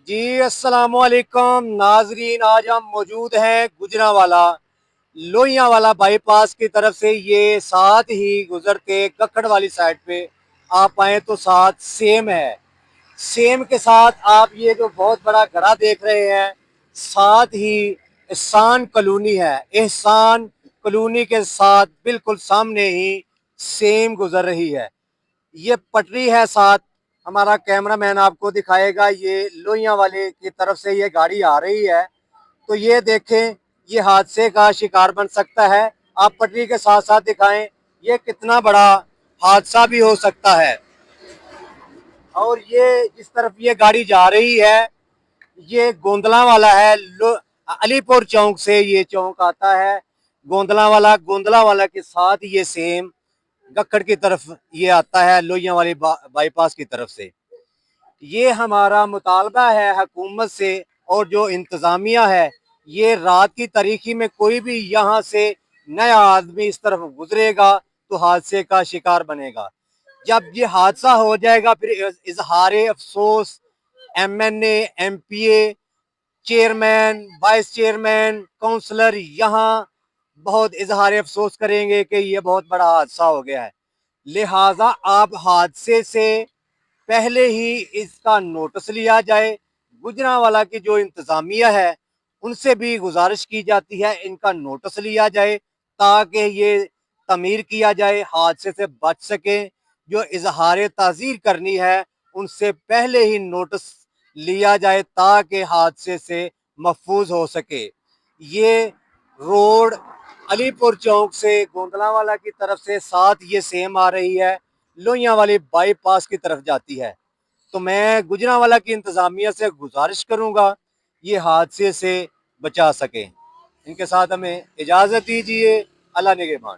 जी अस्सलामुअलैकुम नाजरीन, आज हम मौजूद हैं गुजरांवाला लोहियांवाला बाईपास की तरफ से। ये साथ ही गुजरते कक्कड़ वाली साइड पे आप आए तो साथ सेम है। सेम के साथ आप ये जो बहुत बड़ा घड़ा देख रहे हैं, साथ ही एहसान कॉलोनी है। एहसान कॉलोनी के साथ बिल्कुल सामने ही सेम गुजर रही है। ये पटरी है साथ। हमारा कैमरामैन आपको दिखाएगा। ये लोहिया वाले की तरफ से ये गाड़ी आ रही है, तो ये देखें, ये हादसे का शिकार बन सकता है। आप पटरी के साथ साथ दिखाएं, ये कितना बड़ा हादसा भी हो सकता है। और ये जिस तरफ ये गाड़ी जा रही है, ये गोंदला वाला है। अलीपुर चौक से ये चौक आता है गोंदला वाला के साथ ये सेम गक्कड़ की तरफ ये आता है, लोहिया वाली बाईपास की तरफ से। ये हमारा मुतालबा है हुकूमत से और जो इंतज़ामिया है, ये रात की तारीखी में कोई भी यहाँ से नया आदमी इस तरफ गुजरेगा तो हादसे का शिकार बनेगा। जब ये हादसा हो जाएगा फिर इजहार अफसोस MNA, MPA, chairman, vice chairman, councillor यहाँ बहुत इजहार अफसोस करेंगे कि ये बहुत बड़ा हादसा हो गया है। लिहाजा आप हादसे से पहले ही इसका नोटिस लिया जाए। गुजरांवाला की जो इंतजामिया है, उनसे भी गुजारिश की जाती है इनका नोटिस लिया जाए, ताकि ये तमीर किया जाए, हादसे से बच सके। जो इजहार ताज़ीर करनी है, उनसे पहले ही नोटिस लिया जाए ताकि हादसे से महफूज हो सके। ये रोड अलीपुर चौक से गोंदलावाला की तरफ से साथ ये सेम आ रही है, लोहिया वाली बाईपास की तरफ जाती है। तो मैं गुजरांवाला की इंतजामिया से गुजारिश करूंगा ये हादसे से बचा सके। इनके साथ हमें इजाजत दीजिए। अल्लाह निगहबान।